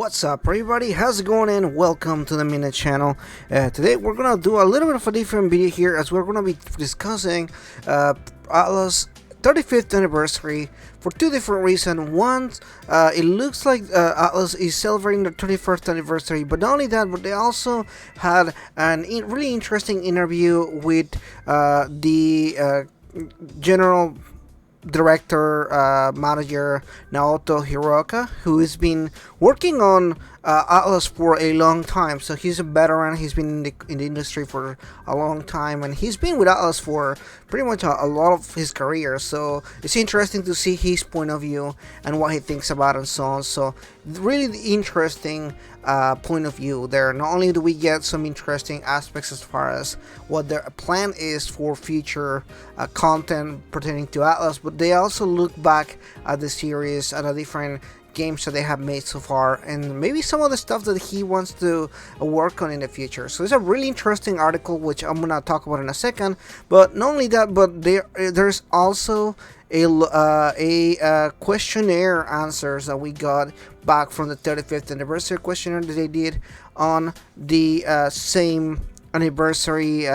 What's up, everybody? How's it going? And welcome to the Minute channel. Today we're gonna do a little bit of a different video here, as we're gonna be discussing Atlus 35th anniversary for two different reasons. One, it looks like Atlus is celebrating their 31st anniversary, but not only that, but they also had an really interesting interview with the general director, manager Naoto Hiroka, who has been working on Atlus for a long time. So he's a veteran. He's been in the industry for a long time, and he's been with Atlus for pretty much a lot of his career. So it's interesting to see his point of view and what he thinks about it and so on. So really interesting point of view there. Not only do we get some interesting aspects as far as what their plan is for future content pertaining to Atlus, but they also look back at the series, at the different games that they have made so far, and maybe some of the stuff that he wants to work on in the future. So it's a really interesting article, which I'm gonna talk about in a second. But not only that, but there's also a questionnaire answers that we got back from the 35th anniversary questionnaire that they did on the same anniversary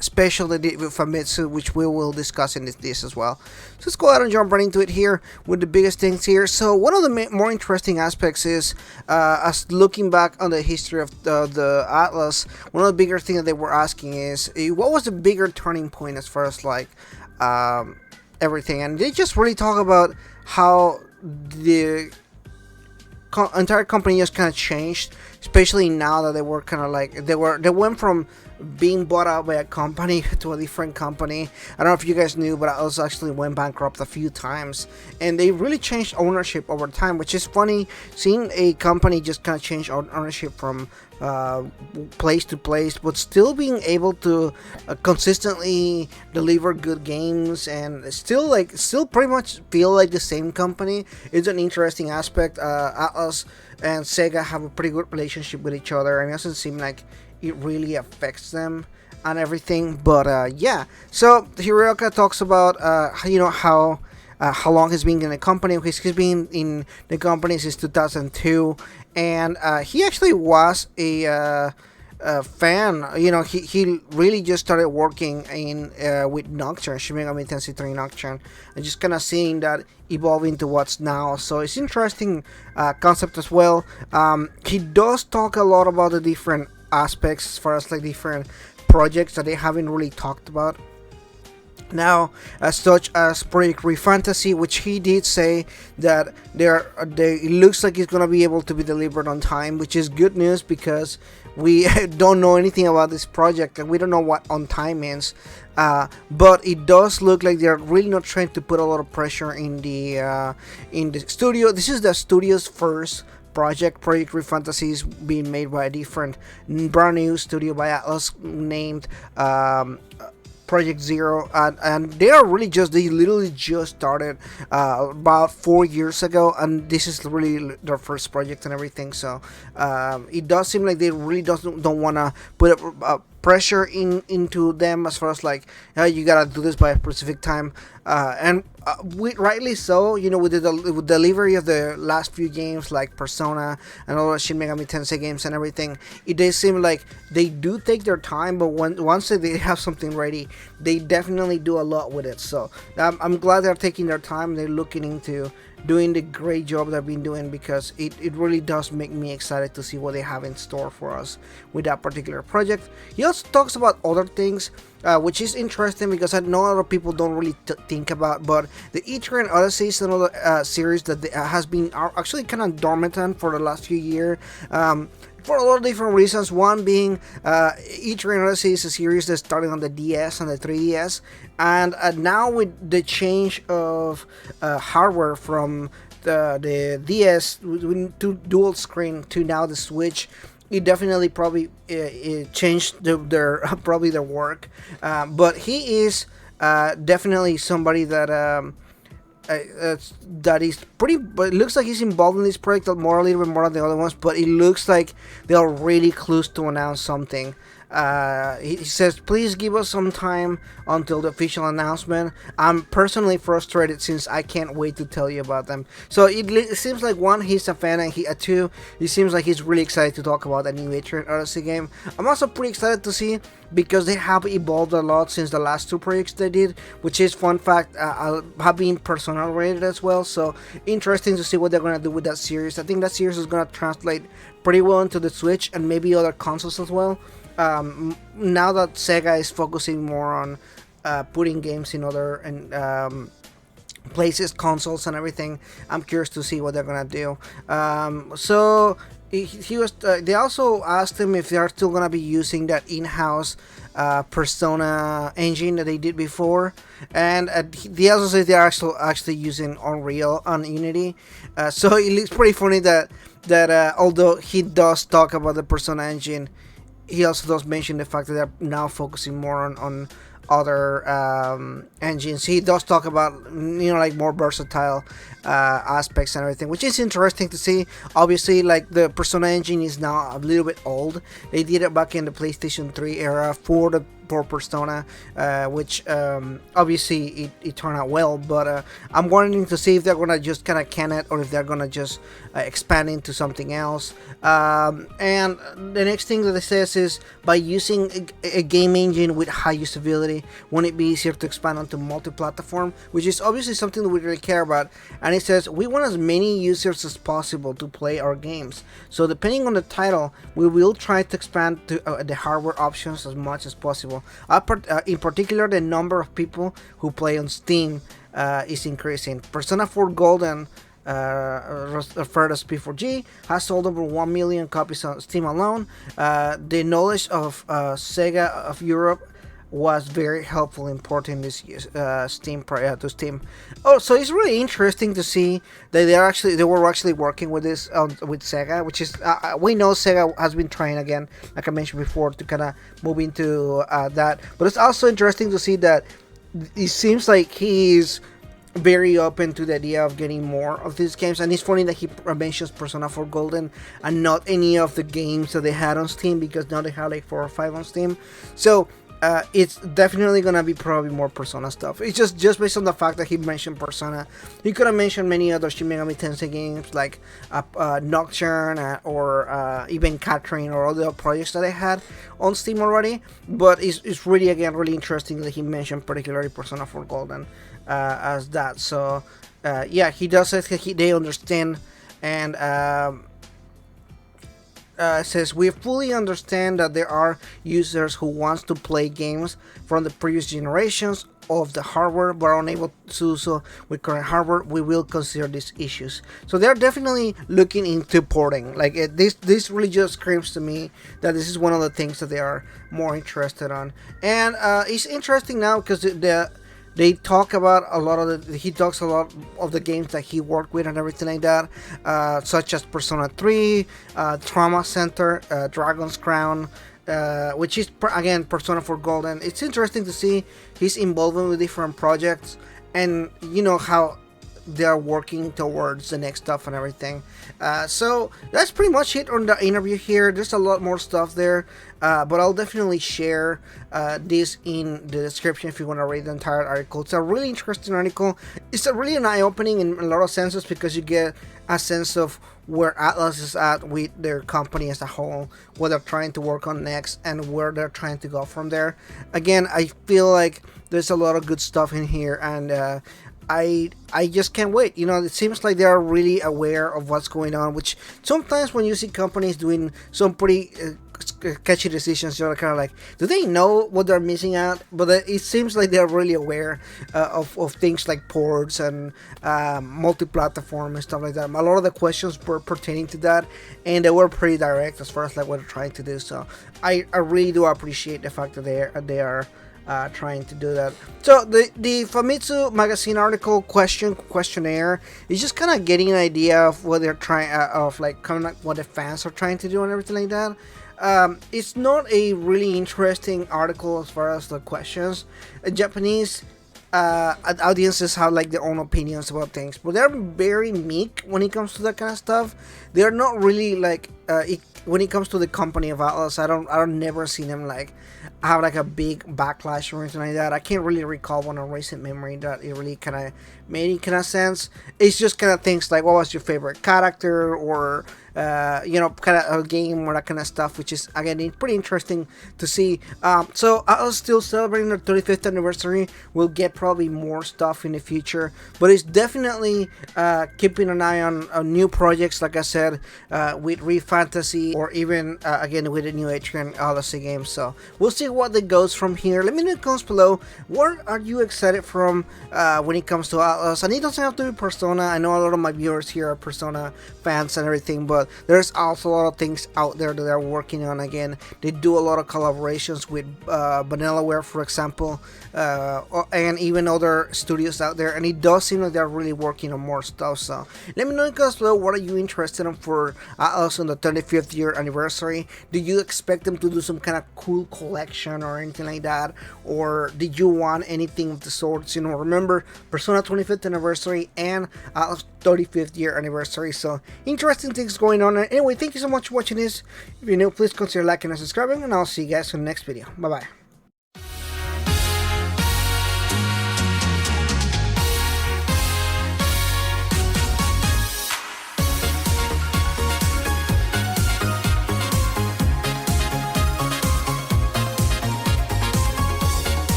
special they did with Famitsu, which we will discuss in this as well. So let's go ahead and jump right into it here with the biggest things here. So one of the more interesting aspects is as looking back on the history of the Atlus, one of the bigger things that they were asking is what was the bigger turning point as far as like everything, and they just really talk about how the entire company just kind of changed, especially now that they were kind of like they went from being bought out by a company to a different company. I don't know if you guys knew, but Atlus actually went bankrupt a few times, and they really changed ownership over time, which is funny seeing a company just kind of change ownership from place to place, but still being able to consistently deliver good games and still pretty much feel like the same company. It's an interesting aspect. Atlus and Sega have a pretty good relationship with each other, and it doesn't seem like it really affects them and everything. But yeah, so Hiroka talks about how long he's been in the company. He's been in the company since 2002, and he actually was a fan. You know, he really just started working in with Nocturne, Shin Megami Tensei 3 Nocturne, and just kind of seeing that evolve into what's now. So it's interesting concept as well. He does talk a lot about the different aspects as far as like different projects that they haven't really talked about now, such as Project Refantasy, which he did say that it looks like it's gonna be able to be delivered on time, which is good news because we don't know anything about this project and we don't know what on time means. But it does look like they're really not trying to put a lot of pressure in the studio. This is the studio's first Project Refantasy is being made by a different brand new studio by Atlus named Project Zero, and they literally just started about 4 years ago, and this is really their first project and everything. So it does seem like they really don't want to put pressure into them as far as like you gotta do this by a specific time, and rightly so. You know, with the delivery of the last few games like Persona and all the Shin Megami Tensei games and everything, it does seem like they do take their time, but once they have something ready, they definitely do a lot with it. So I'm glad they're taking their time. They're looking into doing the great job they've been doing, because it really does make me excited to see what they have in store for us with that particular project. He also talks about other things, which is interesting because I know a lot of people don't really think about, but the Etrian Odyssey is another series that has been actually kind of dormant for the last few years. For a lot of different reasons. One being Etrian Odyssey is a series that's starting on the DS and the 3DS, and now with the change of hardware from the DS to dual screen to now the Switch, it definitely probably it changed their work. But he is definitely somebody that that is pretty, but it looks like he's involved in this project a little bit more than the other ones, but it looks like they are really close to announce something He says, please give us some time until the official announcement. I'm personally frustrated since I can't wait to tell you about them. So it seems like one, he's a fan, and two, he seems like he's really excited to talk about a new Atrium Odyssey game. I'm also pretty excited to see, because they have evolved a lot since the last two projects they did, which is, fun fact, have been Persona related as well. So interesting to see what they're gonna do with that series. I think that series is gonna translate pretty well into the Switch and maybe other consoles as well. Now that Sega is focusing more on putting games in other places, consoles, and everything, I'm curious to see what they're gonna do. So he was. They also asked him if they are still gonna be using that in-house Persona engine that they did before, and they also say they're actually using Unreal on Unity. So it looks pretty funny that although he does talk about the Persona engine, he also does mention the fact that they're now focusing more on other engines. He does talk about, like, more versatile aspects and everything, which is interesting to see. Obviously, like, the Persona engine is now a little bit old. They did it back in the PlayStation 3 era for Persona, which obviously it turned out well, but I'm wanting to see if they're gonna just kind of can it, or if they're gonna just expand into something else. And the next thing that it says is, by using a game engine with high usability, won't it be easier to expand onto multi-platform, which is obviously something that we really care about. And it says, we want as many users as possible to play our games, so depending on the title, we will try to expand to the hardware options as much as possible. In particular, the number of people who play on Steam is increasing. Persona 4 Golden, referred as P4G, has sold over 1 million copies on Steam alone. The knowledge of Sega of Europe was very helpful in porting this Steam to Steam. Oh, so it's really interesting to see that they were actually working with this with Sega, which is we know Sega has been trying, again, like I mentioned before, to kind of move into that. But it's also interesting to see that it seems like he's very open to the idea of getting more of these games, and it's funny that he mentions Persona 4 Golden and not any of the games that they had on Steam, because now they have like 4 or 5 on Steam. So it's definitely gonna be probably more Persona stuff. It's just based on the fact that he mentioned Persona. He could have mentioned many other Shin Megami Tensei games like Nocturne or even Catherine, or other projects that they had on Steam already. But it's really, again, really interesting that he mentioned particularly Persona 4 Golden as that. So yeah, he does say they understand, and says, we fully understand that there are users who wants to play games from the previous generations of the hardware but are unable to do so with current hardware. We will consider these issues. So they're definitely looking into porting. Like, this really just screams to me that this is one of the things that they are more interested on. And it's interesting now because they talk about he talks a lot of the games that he worked with and everything like that, such as Persona 3, Trauma Center, Dragon's Crown, which is, again, Persona 4 Golden. It's interesting to see his involvement with different projects, and how they are working towards the next stuff and everything. So that's pretty much it on the interview here. There's a lot more stuff there, but I'll definitely share this in the description if you want to read the entire article. It's a really interesting article. It's a really an eye-opening in a lot of senses, because you get a sense of where Atlus is at with their company as a whole, what they're trying to work on next, and where they're trying to go from there. Again, I feel like there's a lot of good stuff in here, and I just can't wait. It seems like they are really aware of what's going on, which sometimes when you see companies doing some pretty catchy decisions, you're kind of like, do they know what they're missing out? But it seems like they're really aware of things like ports and multi-platform and stuff like that. A lot of the questions were pertaining to that, and they were pretty direct as far as like what they're trying to do. So I really do appreciate the fact that they are trying to do that. So the Famitsu magazine article questionnaire is just kind of getting an idea of what they're trying of like kind of like what the fans are trying to do and everything like that. It's not a really interesting article as far as the questions. Japanese audiences have like their own opinions about things, but they're very meek when it comes to that kind of stuff. They're not really like when it comes to the company of Atlus, I don't never see them like have like a big backlash or anything like that. I can't really recall one of recent memory that it really kind of made any kind of sense. It's just kind of things like what was your favorite character, or kind of a game or that kind of stuff, which is again pretty interesting to see. So Atlus still celebrating their 35th anniversary. We'll get probably more stuff in the future, but it's definitely keeping an eye on new projects. Like I said, with Re Fantasy, or even again with the new Atrian Odyssey game. So we'll see what that goes from here. Let me know in the comments below, what are you excited from when it comes to Atlus? And it doesn't have to be Persona. I know a lot of my viewers here are Persona fans and everything, but there's also a lot of things out there that they're working on. Again, they do a lot of collaborations with Vanillaware, for example, and even other studios out there, and it does seem like they're really working on more stuff. So let me know in the comments below, what are you interested in for Atlus on the 35th year anniversary? Do you expect them to do some kind of cool collection or anything like that, or did you want anything of the sorts? Remember, Persona 25th anniversary and Atlus 35th year anniversary, so interesting things going on. Anyway, thank you so much for watching this. If you're new, please consider liking and subscribing, and I'll see you guys in the next video. Bye bye.